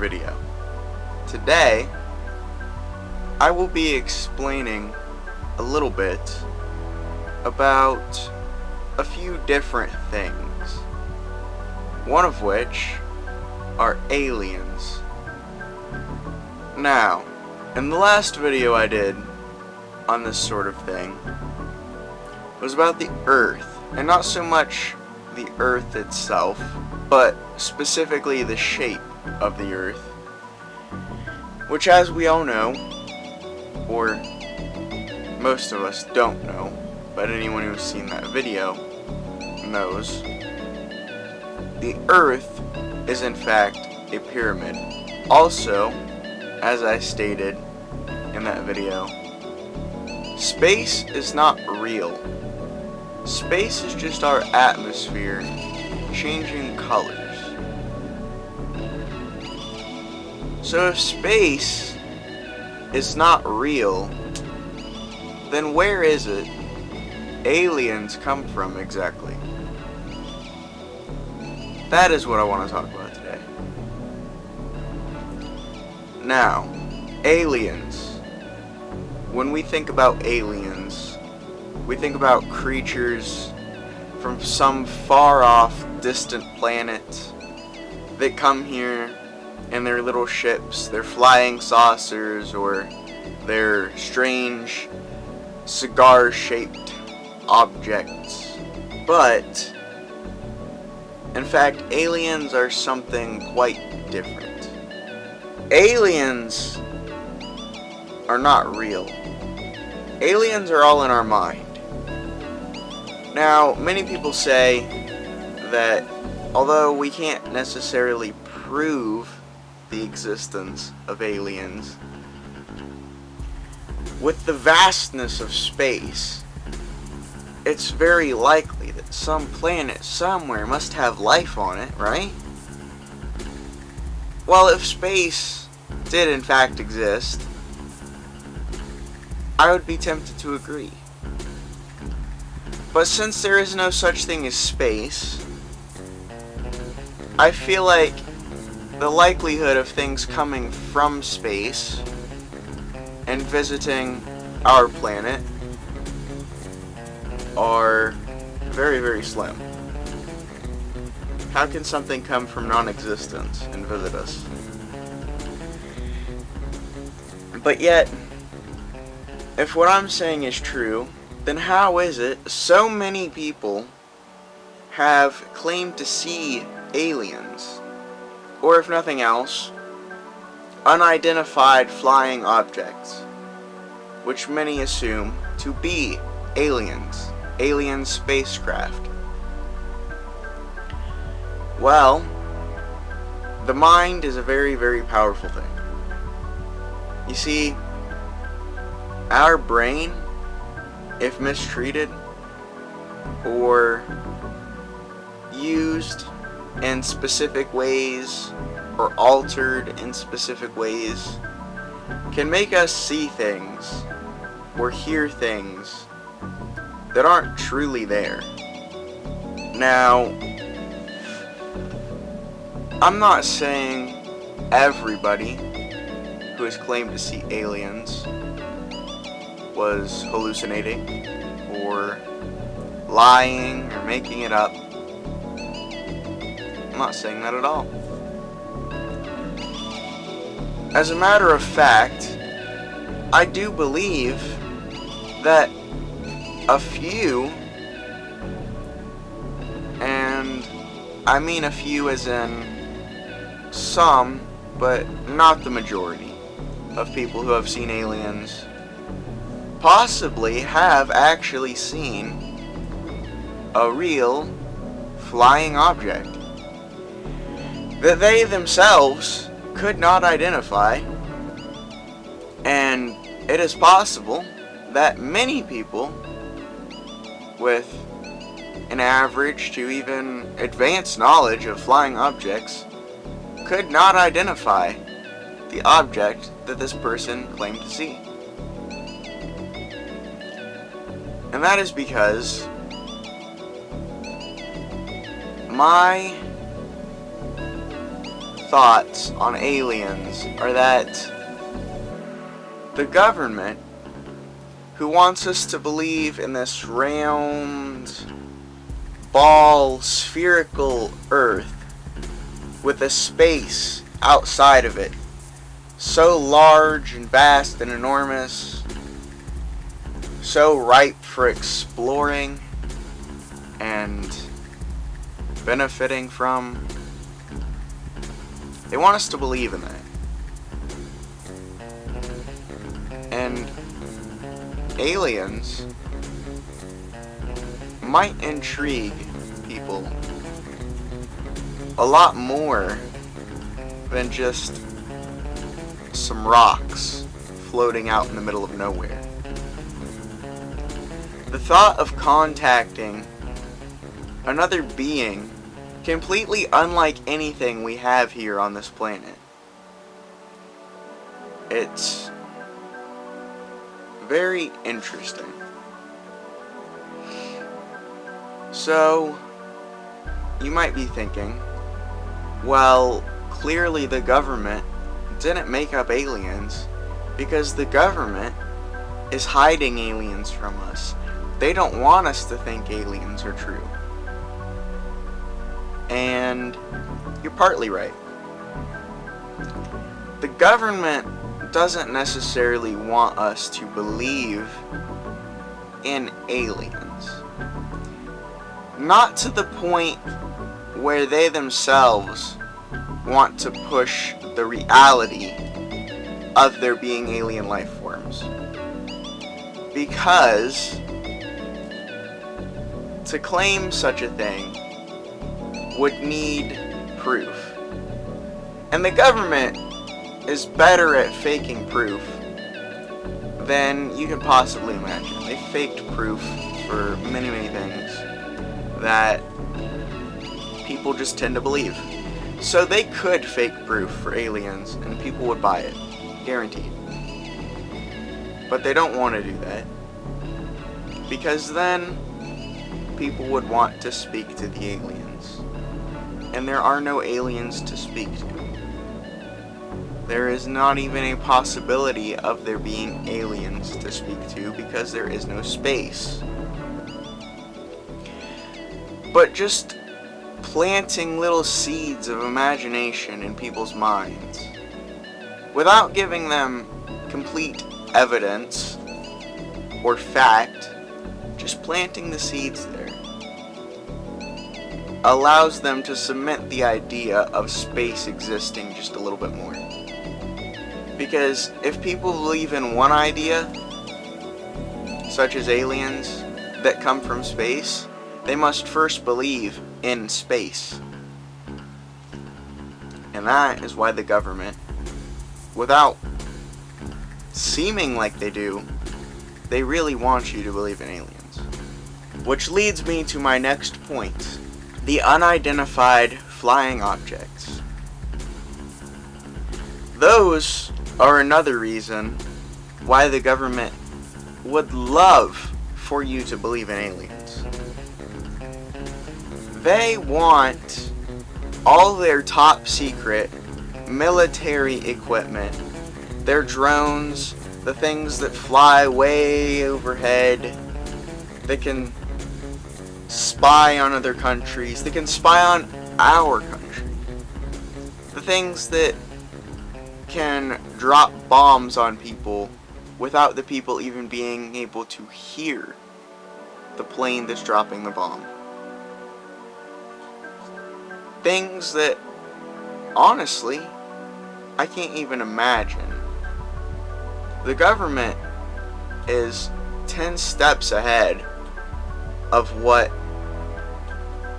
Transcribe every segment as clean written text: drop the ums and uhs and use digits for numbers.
video. Today, I will be explaining a little bit about a few different things, one of which are aliens. Now, in the last video I did on this sort of thing was about the Earth, and not so much the Earth itself, but specifically the shape of the Earth, which, as we all know, or most of us don't know, but anyone who's seen that video knows, the Earth is in fact a pyramid. Also, as I stated in that video, space is not real. Space is just our atmosphere changing colors. So if space is not real, then where is it aliens come from exactly? That is what I want to talk about today. Now, aliens. When we think about aliens, we think about creatures from some far-off, distant planet that come here in their little ships, their flying saucers, or their strange cigar-shaped objects. But, in fact, aliens are something quite different. Aliens are not real. Aliens are all in our mind. Now, many people say that although we can't necessarily prove the existence of aliens, with the vastness of space, it's very likely that some planet somewhere must have life on it, right? Well, if space did in fact exist, I would be tempted to agree. But since there is no such thing as space, I feel like the likelihood of things coming from space and visiting our planet are very, very slim. How can something come from non-existence and visit us? But yet, if what I'm saying is true, then how is it so many people have claimed to see aliens, or if nothing else, unidentified flying objects, which many assume to be aliens, alien spacecraft? Well, the mind is a very, very powerful thing. You see, our brain, if mistreated or used in specific ways or altered in specific ways, can make us see things or hear things that aren't truly there. Now, I'm not saying everybody who has claimed to see aliens was hallucinating or lying or making it up. I'm not saying that at all. As a matter of fact, I do believe that a few, and I mean a few as in some, but not the majority, of people who have seen aliens possibly have actually seen a real flying object that they themselves could not identify, and it is possible that many people with an average to even advanced knowledge of flying objects could not identify the object that this person claimed to see. And that is because my thoughts on aliens are that the government, who wants us to believe in this round, ball, spherical Earth with a space outside of it so large and vast and enormous, so ripe for exploring and benefiting from. They want us to believe in that. And aliens might intrigue people a lot more than just some rocks floating out in the middle of nowhere. The thought of contacting another being completely unlike anything we have here on this planet, it's very interesting. So, you might be thinking, well, clearly the government didn't make up aliens because the government is hiding aliens from us. They don't want us to think aliens are true. And you're partly right. The government doesn't necessarily want us to believe in aliens. Not to the point where they themselves want to push the reality of there being alien life forms. Because to claim such a thing would need proof. And the government is better at faking proof than you can possibly imagine. They faked proof for many, many things that people just tend to believe. So they could fake proof for aliens and people would buy it. Guaranteed. But they don't want to do that. Because then people would want to speak to the aliens. And there are no aliens to speak to. There is not even a possibility of there being aliens to speak to because there is no space. But just planting little seeds of imagination in people's minds, without giving them complete evidence or fact, just planting the seeds there, allows them to cement the idea of space existing just a little bit more. Because if people believe in one idea, such as aliens that come from space, they must first believe in space. And that is why the government, without seeming like they do, they really want you to believe in aliens. Which leads me to my next point. The unidentified flying objects. Those are another reason why the government would love for you to believe in aliens. They want all their top secret military equipment, their drones, the things that fly way overhead, they can spy on other countries, they can spy on our country, the things that can drop bombs on people without the people even being able to hear the plane that's dropping the bomb. Things that, honestly, I can't even imagine. The government is 10 steps ahead of what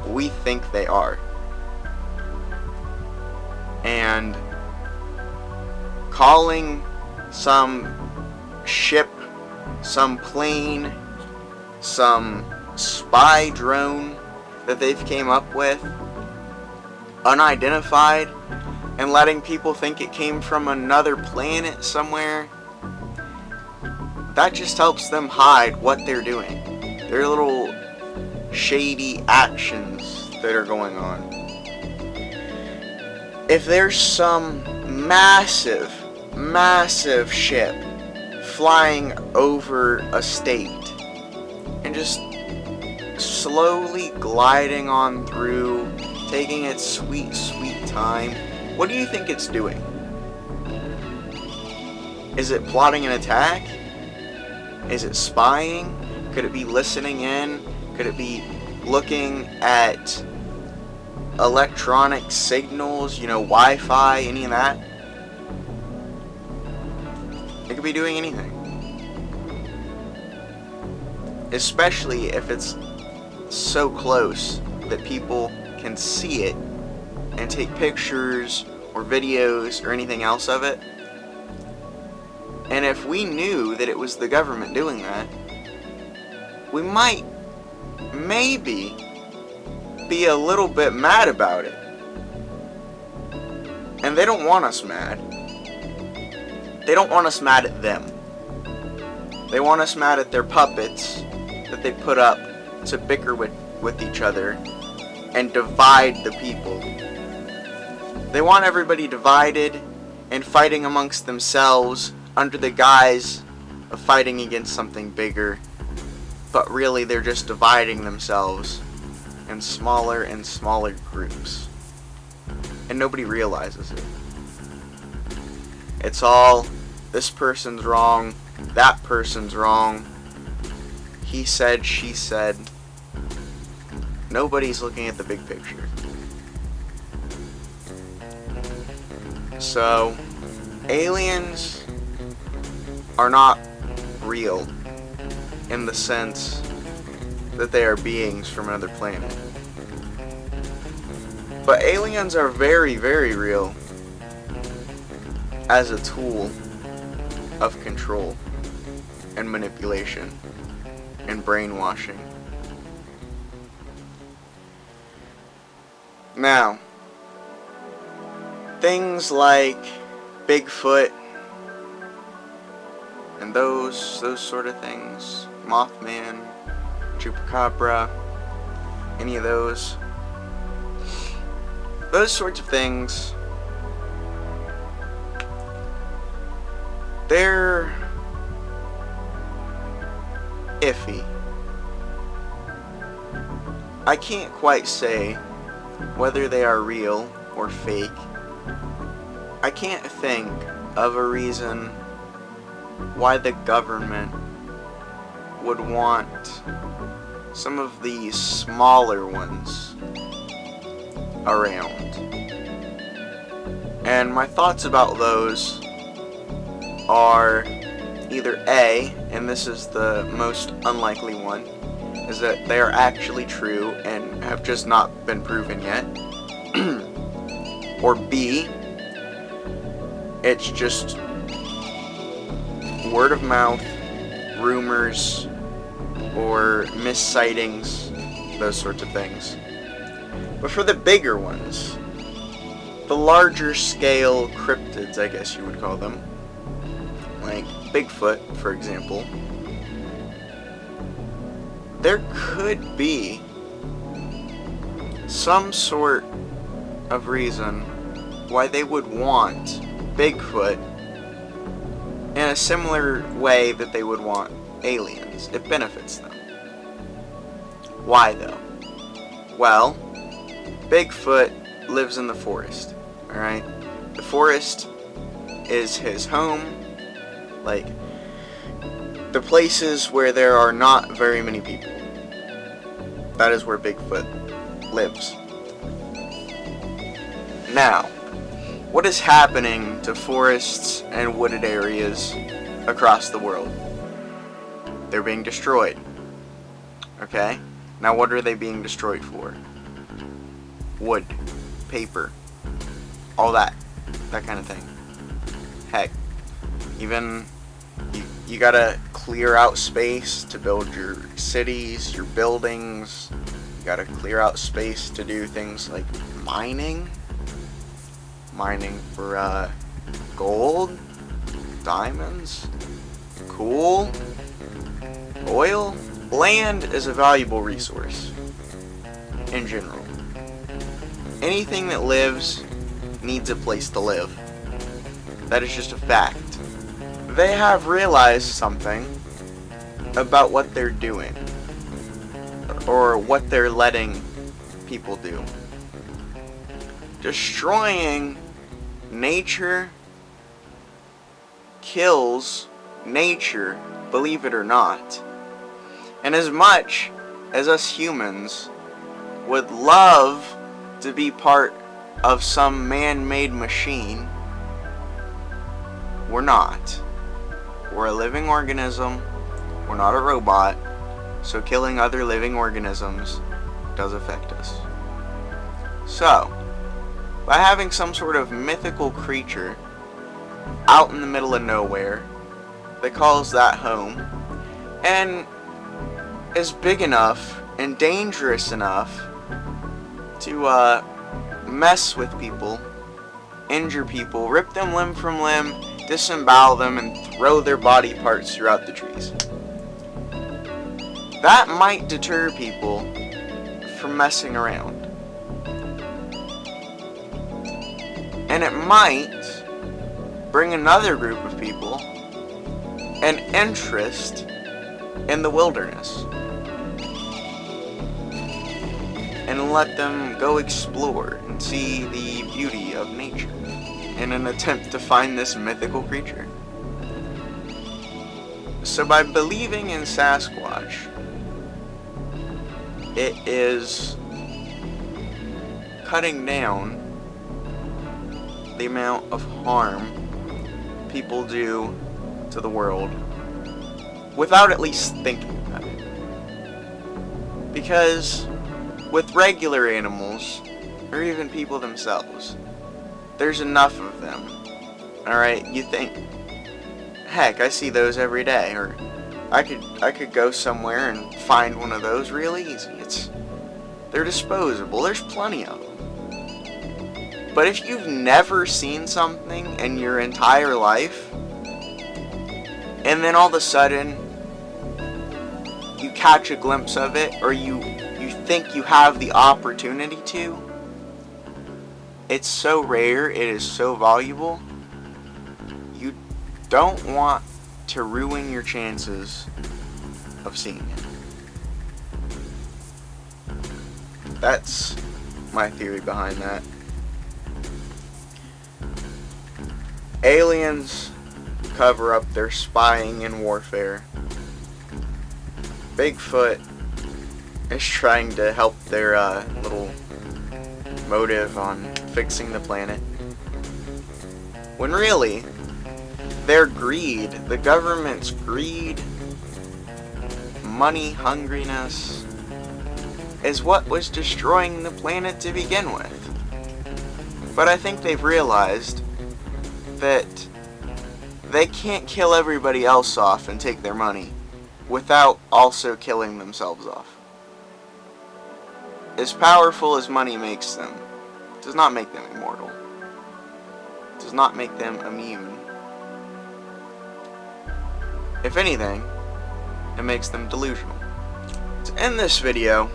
we think they are. And calling some ship, some plane, some spy drone that they've came up with unidentified and letting people think it came from another planet somewhere, that just helps them hide what they're doing. Their little shady actions that are going on. if there's some massive ship flying over a state and just slowly gliding on through, taking its sweet time, what do you think it's doing? Is it plotting an attack? Is it spying? Could it be listening in? Could it be looking at electronic signals, Wi-Fi, any of that? It could be doing anything. Especially if it's so close that people can see it and take pictures or videos or anything else of it. And if we knew that it was the government doing that, we might maybe be a little bit mad about it. And they don't want us mad. They don't want us mad at them. They want us mad at their puppets that they put up to bicker with each other and divide the people. They want everybody divided and fighting amongst themselves under the guise of fighting against something bigger. But really they're just dividing themselves in smaller and smaller groups. And nobody realizes it. It's all, this person's wrong, that person's wrong, he said, she said. Nobody's looking at the big picture. So, aliens are not real in the sense that they are beings from another planet. But aliens are very, very real as a tool of control and manipulation and brainwashing. Now, things like Bigfoot and those sort of things, Mothman, Chupacabra, any of those sorts of things, they're iffy. I can't quite say whether they are real or fake. I can't think of a reason why the government would want some of these smaller ones around. And my thoughts about those are either A, and this is the most unlikely one, is that they are actually true and have just not been proven yet. Or B, it's just word of mouth, rumors, or missightings, those sorts of things. But for the bigger ones, the larger scale cryptids, I guess you would call them, like Bigfoot, for example, there could be some sort of reason why they would want Bigfoot in a similar way that they would want aliens. It benefits them. Why though? Well, Bigfoot lives in the forest, alright? The forest is his home, like the places where there are not very many people. That is where Bigfoot lives. Now, what is happening to forests and wooded areas across the world? They're being destroyed. Okay? Now what are they being destroyed for? Wood, paper, all that kind of thing. Heck, even you gotta clear out space to build your cities, your buildings. You gotta clear out space to do things like mining for gold, diamonds, coal, oil. Land is a valuable resource in general. Anything that lives needs a place to live. That is just a fact. They have realized something about what they're doing, or what they're letting people do. Destroying nature kills nature, believe it or not. And as much as us humans would love to be part of some man-made machine, we're not. We're a living organism. We're not a robot. So killing other living organisms does affect us. So, by having some sort of mythical creature out in the middle of nowhere that calls that home, and is big enough and dangerous enough to mess with people, injure people, rip them limb from limb, disembowel them, and throw their body parts throughout the trees. That might deter people from messing around. And it might bring another group of people an interest in the wilderness, and let them go explore and see the beauty of nature in an attempt to find this mythical creature. So by believing in Sasquatch, it is cutting down the amount of harm people do to the world without at least thinking about it. Because with regular animals, or even people themselves, there's enough of them. Alright, you think, heck, I see those every day, or I could go somewhere and find one of those real easy. They're disposable. There's plenty of them. But if you've never seen something in your entire life, and then all of a sudden you catch a glimpse of it, or you think you have the opportunity to, it's so rare, it is so valuable, you don't want to ruin your chances of seeing it. That's my theory behind that. Aliens cover up their spying and warfare. Bigfoot is trying to help their little motive on fixing the planet. When really, their greed, the government's greed, money hungriness, is what was destroying the planet to begin with. But I think they've realized that they can't kill everybody else off and take their money without also killing themselves off. As powerful as money makes them, it does not make them immortal. It does not make them immune. If anything, it makes them delusional. To end this video,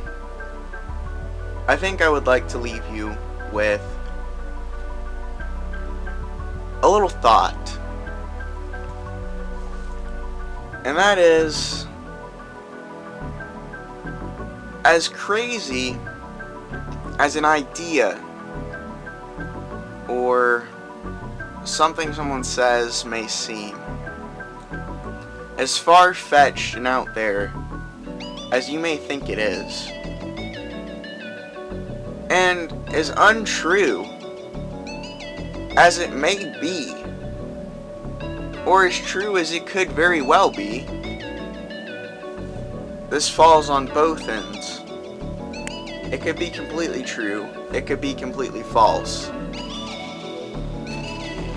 I think I would like to leave you with a little thought. And that is, as crazy as an idea or something someone says may seem, as far-fetched and out there as you may think it is, and as untrue as it may be, or as true as it could very well be, this falls on both ends. It could be completely true, it could be completely false.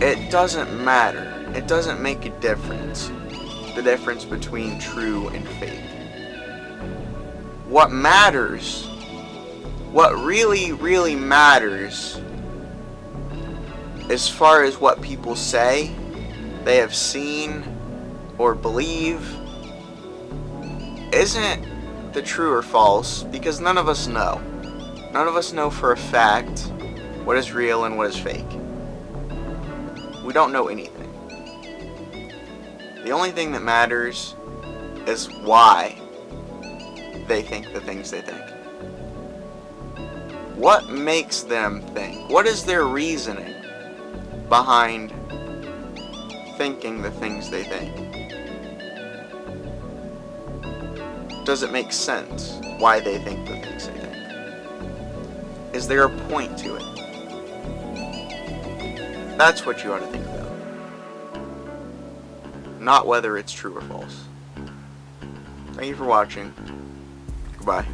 It doesn't matter. It doesn't make a difference. The difference between true and fake. What matters, what really matters, as far as what people say they have seen or believe, isn't the true or false, because none of us know. None of us know for a fact What is real and what is fake? We don't know anything. The only thing that matters is why they think the things they think. What makes them think? What is their reasoning behind thinking the things they think? Does it make sense why they think the things they think? Is there a point to it? That's what you ought to think about. Not whether it's true or false. Thank you for watching. Goodbye.